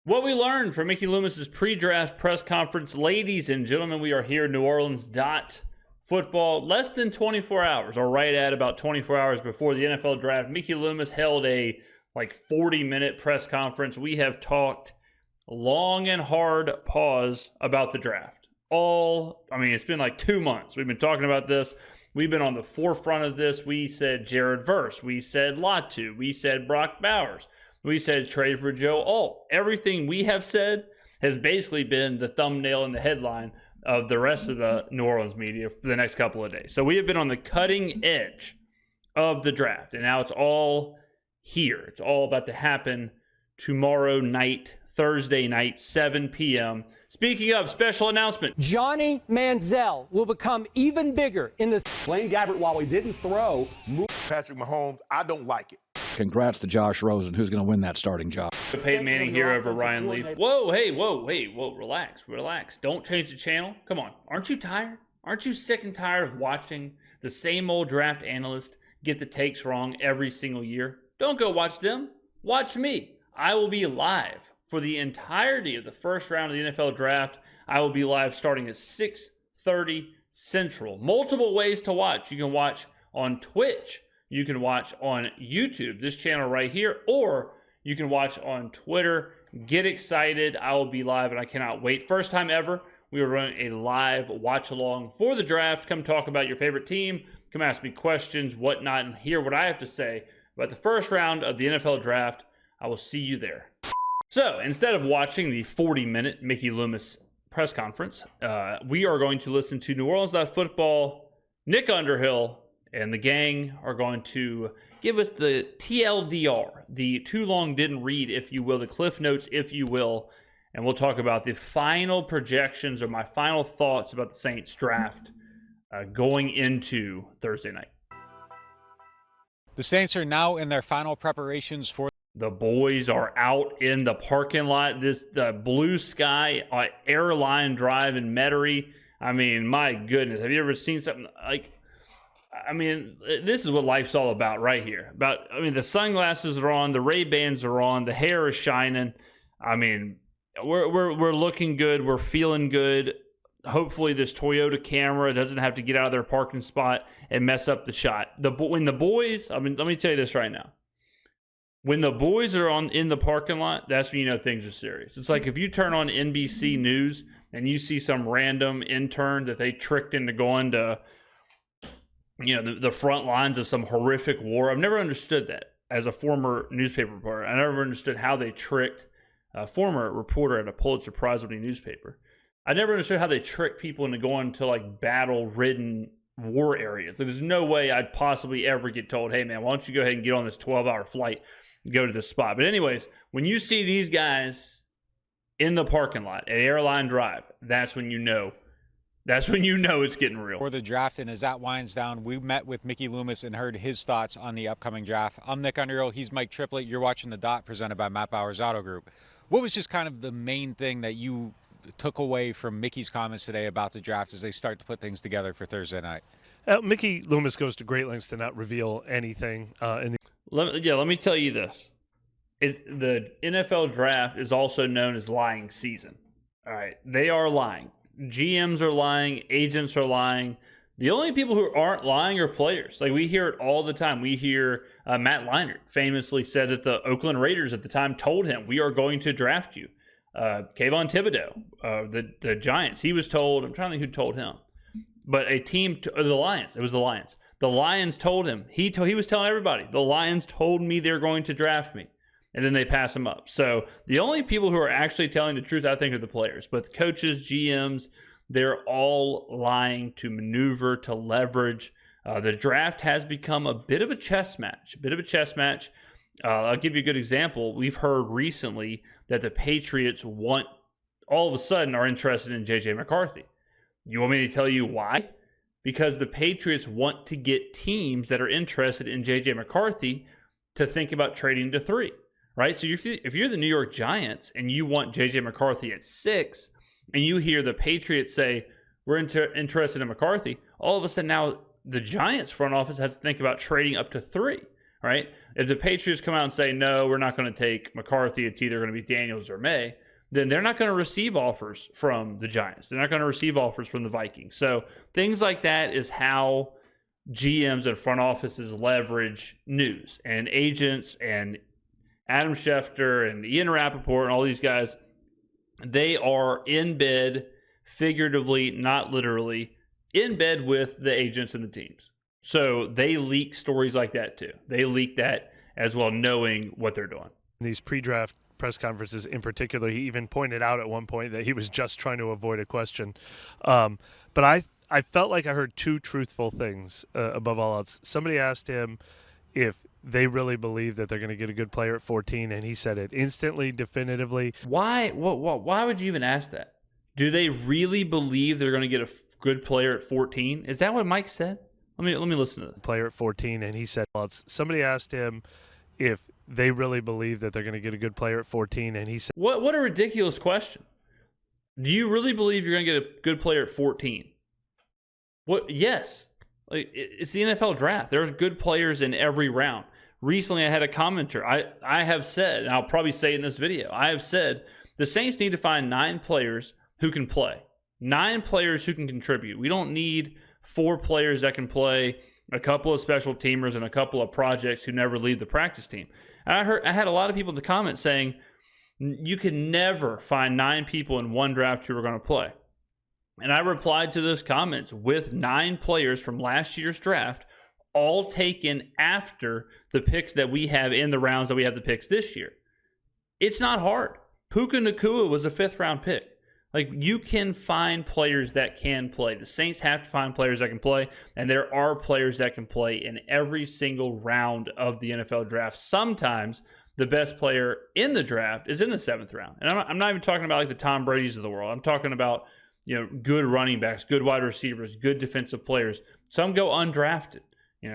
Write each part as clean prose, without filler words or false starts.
What we learned from Mickey Loomis's pre-draft press conference. Ladies and gentlemen, we are here in New Orleans. Football, less than 24 hours, or right at about 24 hours before the NFL draft. Mickey Loomis held a 40-minute press conference. We have talked long and hard pause about the draft. It's been 2 months. We've been talking about this. We've been on the forefront of this. We said Jared Verse. We said Latu. We said Brock Bowers. We said trade for Joe Alt. Everything we have said has basically been the thumbnail and the headline of the rest of the New Orleans media for the next couple of days. So we have been on the cutting edge of the draft, and now it's all here. It's all about to happen tomorrow night, Thursday night, 7 p.m. Speaking of, special announcement. Johnny Manziel will become even bigger in this. Blaine Gabbert, while he didn't throw, Patrick Mahomes, I don't like it. Congrats to Josh Rosen, who's going to win that starting job. Peyton Manning here over Ryan Leaf. Whoa, relax. Don't change the channel. Come on. Aren't you tired? Aren't you sick and tired of watching the same old draft analyst get the takes wrong every single year? Don't go watch them. Watch me. I will be live for the entirety of the first round of the NFL draft. I will be live starting at 6:30 Central. Multiple ways to watch. You can watch on Twitch. You can watch on YouTube, this channel right here, or you can watch on Twitter. Get excited. I will be live, and I cannot wait. First time ever, we are running a live watch-along for the draft. Come talk about your favorite team. Come ask me questions, whatnot, and hear what I have to say about the first round of the NFL draft. I will see you there. So, instead of watching the 40-minute Mickey Loomis press conference, we are going to listen to New Orleans Football, Nick Underhill, and the gang are going to give us the TLDR, the too long didn't read, if you will, the Cliff Notes, if you will, and we'll talk about the final projections or my final thoughts about the Saints draft going into Thursday night. The Saints are now in their final preparations for. The boys are out in the parking lot. The blue sky airline drive in Metairie. My goodness, have you ever seen something like? This is what life's all about right here. The sunglasses are on, the Ray-Bans are on, the hair is shining. We're looking good. We're feeling good. Hopefully this Toyota Camry doesn't have to get out of their parking spot and mess up the shot. When the boys, let me tell you this right now. When the boys are in the parking lot, that's when you know things are serious. It's like if you turn on NBC News and you see some random intern that they tricked into going to the front lines of some horrific war. I've never understood that as a former newspaper reporter. I never understood how they tricked a former reporter at a Pulitzer Prize-winning newspaper. I never understood how they tricked people into going to battle-ridden war areas. There's no way I'd possibly ever get told, hey man, why don't you go ahead and get on this 12-hour flight and go to this spot. But anyways, when you see these guys in the parking lot at Airline Drive, that's when you know it's getting real. For the draft, and as that winds down, we met with Mickey Loomis and heard his thoughts on the upcoming draft. I'm Nick Underhill. He's Mike Triplett. You're watching The Dot, presented by Matt Bowers Auto Group. What was just kind of the main thing that you took away from Mickey's comments today about the draft as they start to put things together for Thursday night? Mickey Loomis goes to great lengths to not reveal anything. Let me tell you this. The NFL draft is also known as lying season. All right, they are lying. GMs are lying. Agents are lying. The only people who aren't lying are players. We hear it all the time. We hear Matt Leinart famously said that the Oakland Raiders at the time told him, we are going to draft you. Kayvon Thibodeau, the Giants, he was told, I'm trying to think who told him, but a team, the Lions, it was the Lions. The Lions told him, he was telling everybody, the Lions told me they're going to draft me. And then they pass him up. So the only people who are actually telling the truth, I think, are the players. But the coaches, GMs, they're all lying to maneuver, to leverage. The draft has become a bit of a chess match. I'll give you a good example. We've heard recently that the Patriots all of a sudden are interested in J.J. McCarthy. You want me to tell you why? Because the Patriots want to get teams that are interested in J.J. McCarthy to think about trading to 3. Right? So if you're the New York Giants and you want J.J. McCarthy at 6, and you hear the Patriots say, we're interested in McCarthy, all of a sudden now the Giants front office has to think about trading up to 3. right? If the Patriots come out and say, no, we're not going to take McCarthy, it's either going to be Daniels or May, then they're not going to receive offers from the Giants. They're not going to receive offers from the Vikings. So things like that is how GMs and front offices leverage news, and agents and Adam Schefter and Ian Rappaport and all these guys. They are in bed, figuratively, not literally, in bed with the agents and the teams. So they leak stories like that too. They leak that as well, knowing what they're doing. These pre-draft press conferences in particular, he even pointed out at one point that he was just trying to avoid a question. But I felt like I heard two truthful things above all else. Somebody asked him if they really believe that they're going to get a good player at 14, and he said it instantly, definitively. Why would you even ask that? Do they really believe they're going to get a good player at 14? Is that what Mike said? Let me listen to this. Player at 14, and he said, somebody asked him if they really believe that they're going to get a good player at 14, and he said, what a ridiculous question. Do you really believe you're going to get a good player at 14? What? Yes. Like, it's the NFL draft. There's good players in every round. Recently, I had a commenter. I have said, and I'll probably say it in this video, I have said the Saints need to find 9 players who can play. 9 players who can contribute. We don't need 4 players that can play, a couple of special teamers, and a couple of projects who never leave the practice team. And I had a lot of people in the comments saying, you can never find 9 people in one draft who are going to play. And I replied to those comments with 9 players from last year's draft, all taken after the picks that we have in the rounds that we have the picks this year. It's not hard. Puka Nacua was a 5th round pick. Like, you can find players that can play. The Saints have to find players that can play, and there are players that can play in every single round of the NFL draft. Sometimes the best player in the draft is in the 7th round. And I'm not even talking about like the Tom Brady's of the world. I'm talking about, good running backs, good wide receivers, good defensive players. Some go undrafted,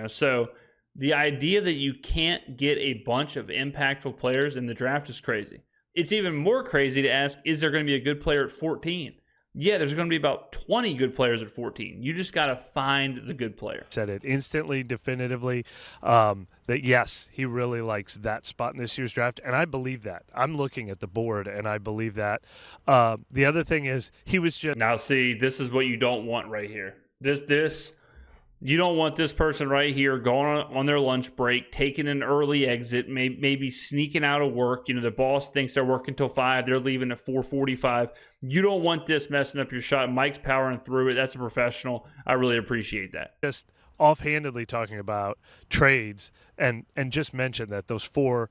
so the idea that you can't get a bunch of impactful players in the draft is crazy. It's even more crazy to ask, is there going to be a good player at 14? Yeah, there's going to be about 20 good players at 14. You just got to find the good player. Said it instantly, definitively, that yes, he really likes that spot in this year's draft, and I believe that. I'm looking at the board, and I believe that. The other thing is, he was just... Now, see, this is what you don't want right here. You don't want this person right here going on their lunch break, taking an early exit, maybe sneaking out of work. The boss thinks they're working till 5. They're leaving at 4:45. You don't want this messing up your shot. Mike's powering through it. That's a professional. I really appreciate that. Just offhandedly talking about trades and just mentioned that those 4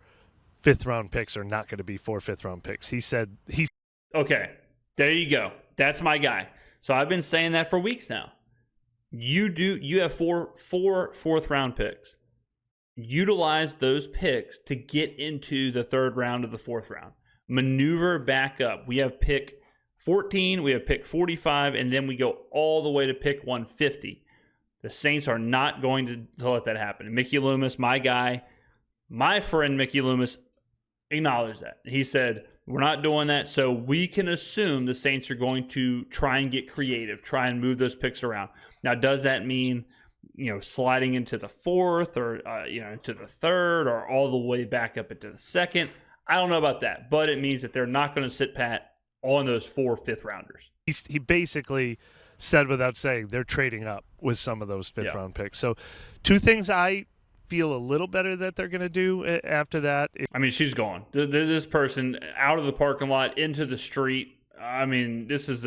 5th-round picks are not going to be 4 5th-round picks. He said he's... Okay, there you go. That's my guy. So I've been saying that for weeks now. You have 4 4th-round picks. Utilize those picks to get into the 3rd round of the 4th round. Maneuver back up. We have pick 14, we have pick 45, and then we go all the way to pick 150. The Saints are not going to let that happen. And Mickey Loomis, my guy, my friend Mickey Loomis, acknowledged that. He said, we're not doing that, so we can assume the Saints are going to try and get creative, try and move those picks around. Now, does that mean, sliding into the 4th or, to the 3rd or all the way back up into the 2nd? I don't know about that, but it means that they're not going to sit pat on those 4 5th-rounders. He basically said without saying they're trading up with some of those 5th-round picks. So 2 things I feel a little better that they're going to do after that. I mean, she's gone. This person out of the parking lot into the street. I mean, this is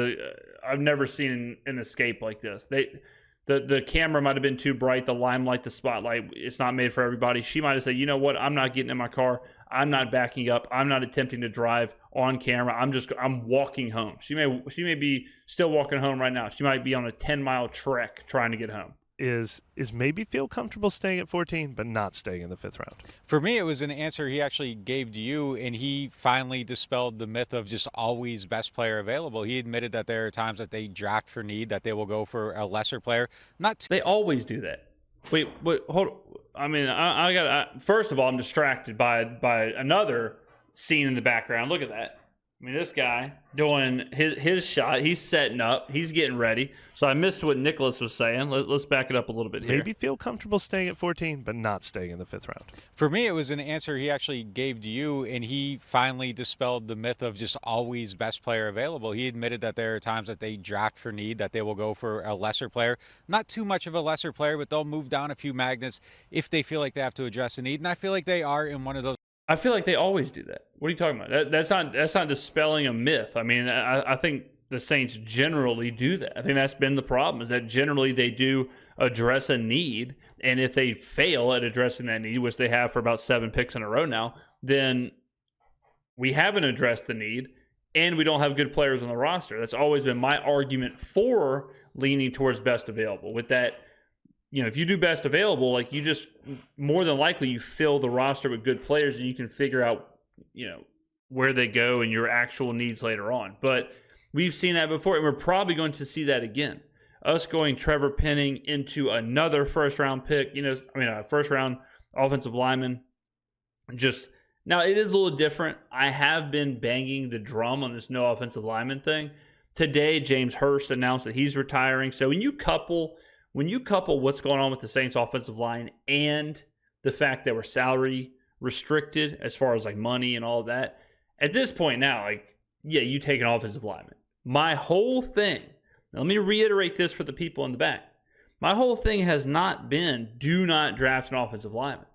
I've never seen an escape like this. The camera might have been too bright, the limelight, the spotlight. It's not made for everybody. She might have said, you know what? I'm not getting in my car. I'm not backing up. I'm not attempting to drive on camera. I'm walking home. She may be still walking home right now. She might be on a 10-mile trek trying to get home. Is maybe feel comfortable staying at 14, but not staying in the 5th round. For me, it was an answer he actually gave to you, and he finally dispelled the myth of just always best player available. He admitted that there are times that they draft for need, that they will go for a lesser player. They always do that. Wait, hold on. I mean, I got. First of all, I'm distracted by another scene in the background. Look at that. I mean, this guy doing his shot. He's setting up. He's getting ready. So I missed what Nicholas was saying. Let's back it up a little bit here. Maybe feel comfortable staying at 14, but not staying in the 5th round. For me, it was an answer he actually gave to you, and he finally dispelled the myth of just always best player available. He admitted that there are times that they draft for need, that they will go for a lesser player. Not too much of a lesser player, but they'll move down a few magnets if they feel like they have to address a need, and I feel like they are in one of those. I feel like they always do that. What are you talking about? That's not dispelling a myth. I mean, I think the Saints generally do that. I think that's been the problem, is that generally they do address a need, and if they fail at addressing that need, which they have for about 7 picks in a row now, then we haven't addressed the need, and we don't have good players on the roster. That's always been my argument for leaning towards best available. With that, you know, if you do best available, like, you just more than likely you fill the roster with good players, and you can figure out, you know, where they go and your actual needs later on. But we've seen that before, and we're probably going to see that again. Us going Trevor Penning into another first-round pick, a first-round offensive lineman. Just now, it is a little different. I have been banging the drum on this no offensive lineman thing. Today, James Hurst announced that he's retiring. So when you couple what's going on with the Saints offensive line and the fact that we're salary restricted as far as like money and all of that, at this point now, like, yeah, you take an offensive lineman. My whole thing, now let me reiterate this for the people in the back. My whole thing has not been do not draft an offensive lineman.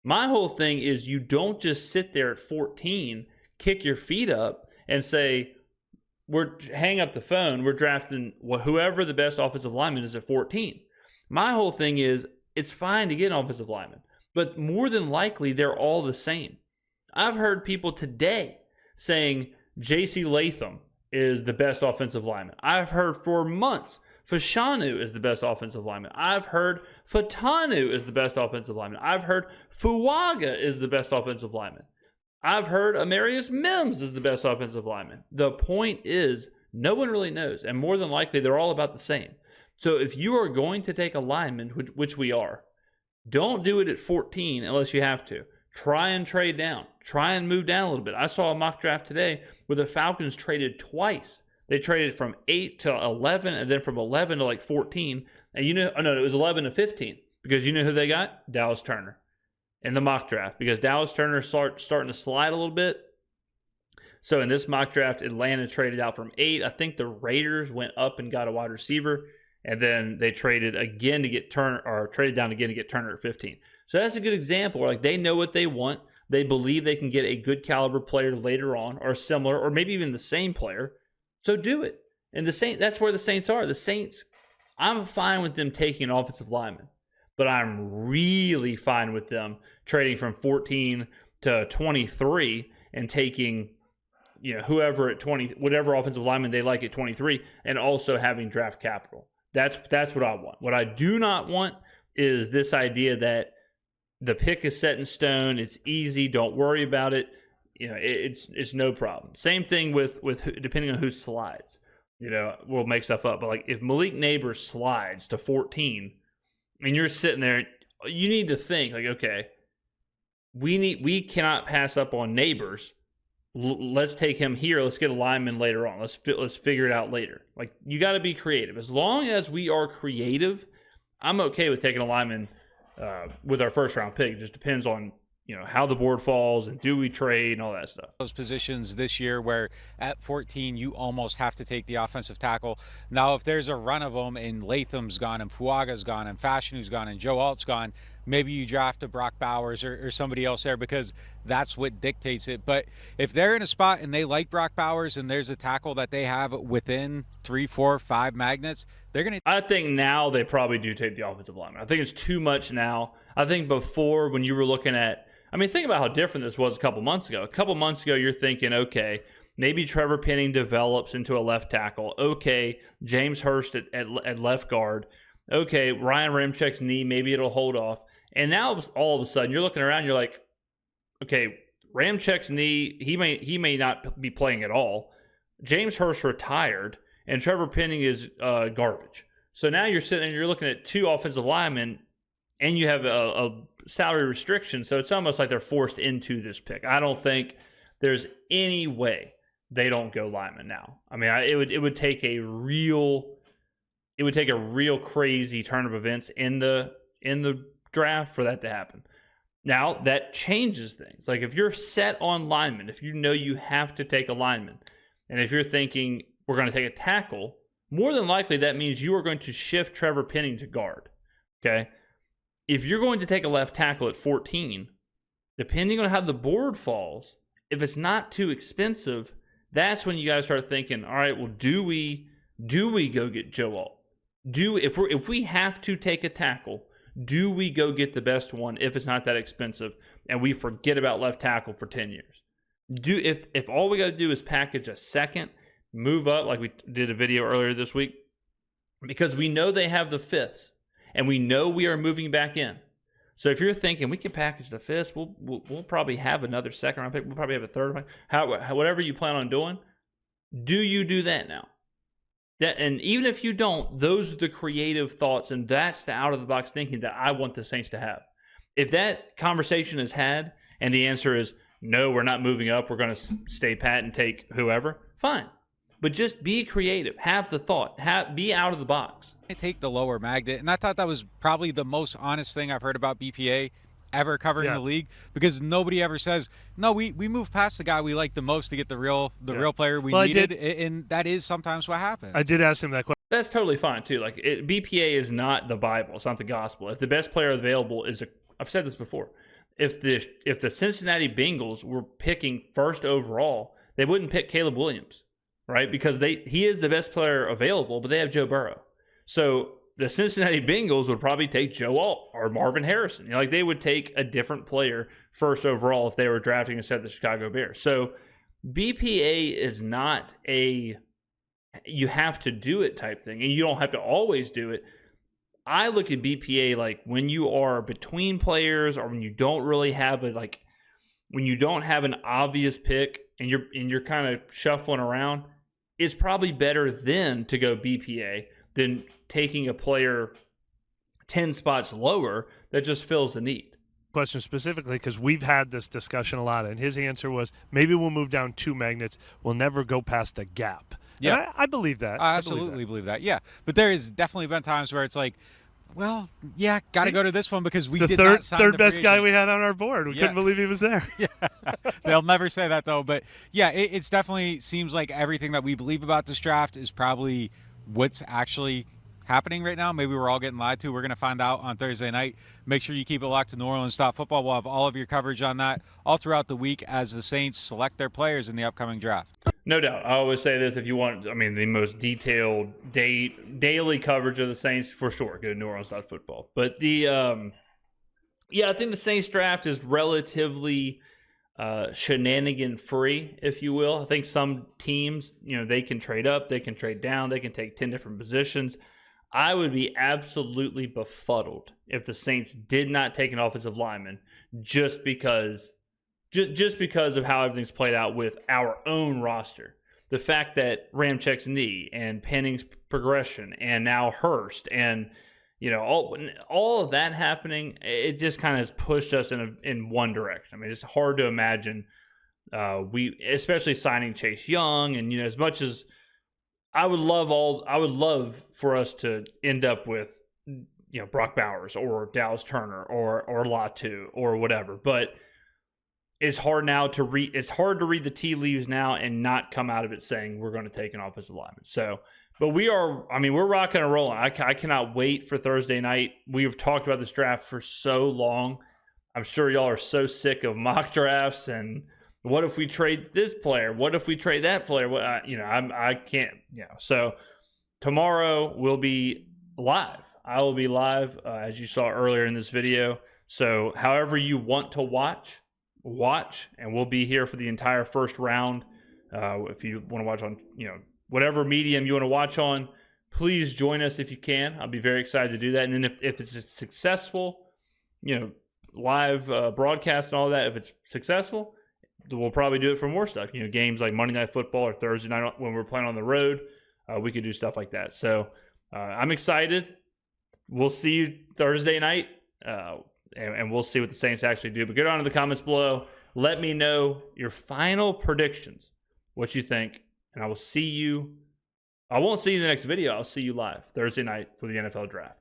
My whole thing is you don't just sit there at 14, kick your feet up, and say, hang up the phone, we're drafting whoever the best offensive lineman is at 14. My whole thing is it's fine to get an offensive lineman, but more than likely they're all the same. I've heard people today saying J.C. Latham is the best offensive lineman. I've heard for months Fashanu is the best offensive lineman. I've heard Fatanu is the best offensive lineman. I've heard Fuaga is the best offensive lineman. I've heard Amarius Mims is the best offensive lineman. The point is, no one really knows, and more than likely, they're all about the same. So if you are going to take a lineman, which we are, don't do it at 14 unless you have to. Try and trade down. Try and move down a little bit. I saw a mock draft today where the Falcons traded twice. They traded from 8 to 11, and then from 11 to like 14. And it was 11 to 15, because you know who they got? Dallas Turner in the mock draft, because Dallas Turner starting to slide a little bit. So in this mock draft, Atlanta traded out from 8. I think the Raiders went up and got a wide receiver, and then they traded again to get Turner, or traded down again to get Turner at 15. So that's a good example where, like, they know what they want. They believe they can get a good caliber player later on, or similar, or maybe even the same player. So do it. And that's where the Saints are. The Saints, I'm fine with them taking an offensive lineman, but I'm really fine with them trading from 14 to 23 and taking, whoever at 20, whatever offensive lineman they like at 23, and also having draft capital. That's what I want. What I do not want is this idea that the pick is set in stone. It's easy. Don't worry about it. It's no problem. Same thing with depending on who slides. We'll make stuff up. But like if Malik Neighbors slides to 14, and you're sitting there, you need to think like, okay, we cannot pass up on Neighbors. Let's take him here. Let's get a lineman later on. Let's figure it out later. Like, you got to be creative. As long as we are creative, I'm okay with taking a lineman with our first round pick. It just depends on how the board falls and do we trade and all that stuff. Those positions this year where at 14 you almost have to take the offensive tackle. Now if there's a run of them and Latham's gone and Fuaga's gone and Fashanu's gone and Joe Alt's gone, maybe you draft a Brock Bowers or somebody else there, because that's what dictates it. But if they're in a spot and they like Brock Bowers and there's a tackle that they have within 3, 4, 5 magnets, they're going to... I think now they probably do take the offensive lineman. I think it's too much now. I think before, when you were looking at, think about how different this was a couple months ago. A couple months ago, you're thinking, okay, maybe Trevor Penning develops into a left tackle. Okay, James Hurst at left guard. Okay, Ryan Ramczyk's knee, maybe it'll hold off. And now all of a sudden, you're looking around, you're like, okay, Ramczyk's knee, he may not be playing at all. James Hurst retired, and Trevor Penning is garbage. So now you're sitting and you're looking at 2 offensive linemen, and you have a salary restriction, so it's almost like they're forced into this pick. I don't think there's any way they don't go lineman now. I mean, it would take a real crazy turn of events in the draft for that to happen. Now that changes things. Like if you're set on lineman, if you know you have to take a lineman, and if you're thinking we're going to take a tackle, more than likely that means you are going to shift Trevor Penning to guard. Okay, if you're going to take a left tackle at 14, depending on how the board falls, if it's not too expensive, that's when you guys start thinking, all right, well, do we go get Joe Alt? If we have to take a tackle, do we go get the best one if it's not that expensive and we forget about left tackle for 10 years? If all we got to do is package a second, move up like we did a video earlier this week, because we know they have the fifths and we know we are moving back in. So if you're thinking we can package the fifths, we'll probably have another second round pick. We'll probably have a third round. Whatever you plan on doing, do you do that now? And even if you don't, those are the creative thoughts, and that's the out-of-the-box thinking that I want the Saints to have. If that conversation is had, and the answer is, no, we're not moving up, we're going to stay pat and take whoever, fine. But just be creative. Have the thought. Be out of the box. I take the lower magnet, and I thought that was probably the most honest thing I've heard about BPA ever covering the league, because nobody ever says, no, we moved past the guy we like the most to get the real player we needed, and that is sometimes what happens. I did ask him that question. That's totally fine too. Like BPA is not the Bible; it's not the gospel. If the best player available is I've said this before. If the Cincinnati Bengals were picking first overall, they wouldn't pick Caleb Williams, right? Because he is the best player available, but they have Joe Burrow. So the Cincinnati Bengals would probably take Joe Alt or Marvin Harrison. You know, like they would take a different player first overall if they were drafting instead of the Chicago Bears. So BPA is not you have to do it type thing, and you don't have to always do it. I look at BPA like when you are between players, or when you don't really have when you don't have an obvious pick and you're kind of shuffling around, it's probably better then to go BPA than taking a player 10 spots lower that just fills the need. Question specifically, because we've had this discussion a lot, and his answer was, maybe we'll move down 2 magnets. We'll never go past a gap. Yeah, I believe that. I absolutely believe that. Yeah, but there has definitely been times where it's like, well, yeah, got to go to this one because we did not sign third the best guy we had on our board. We couldn't believe he was there. Yeah, they'll never say that though. But yeah, it's definitely seems like everything that we believe about this draft is probably what's actually happening right now. Maybe we're all getting lied to. We're going to find out on Thursday night. Make sure you keep it locked to New Orleans Stop Football. We'll have all of your coverage on that all throughout the week as the Saints select their players in the upcoming draft. No doubt. I always say this, if you want, the most detailed daily coverage of the Saints, for sure, go to New Orleans Stop Football. But I think the Saints draft is relatively shenanigan free, if you will. I think some teams, they can trade up, they can trade down, they can take 10 different positions. I would be absolutely befuddled if the Saints did not take an offensive lineman just because of how everything's played out with our own roster. The fact that Ramczyk's knee and Penning's progression and now Hurst and all of that happening, it just kind of has pushed us in one direction. It's hard to imagine especially signing Chase Young, and as much as I would love for us to end up with Brock Bowers or Dallas Turner or Latu or whatever, but it's hard to read the tea leaves now and not come out of it saying we're going to take an offensive lineman. So, but we're rocking and rolling. I cannot wait for Thursday night. We've talked about this draft for so long. I'm sure y'all are so sick of mock drafts and what if we trade this player? What if we trade that player? I can't. So tomorrow we'll be live. I will be live as you saw earlier in this video. So however you want to watch, and we'll be here for the entire first round. If you want to watch on, whatever medium you want to watch on, please join us if you can. I'll be very excited to do that. And then if it's a successful, live broadcast and all that, if it's successful, we'll probably do it for more stuff. Games like Monday Night Football or Thursday night when we're playing on the road, we could do stuff like that. So I'm excited. We'll see you Thursday night. And we'll see what the Saints actually do. But get on in the comments below. Let me know your final predictions. what you think, and I will see you. I won't see you in the next video. I'll see you live Thursday night for the NFL draft.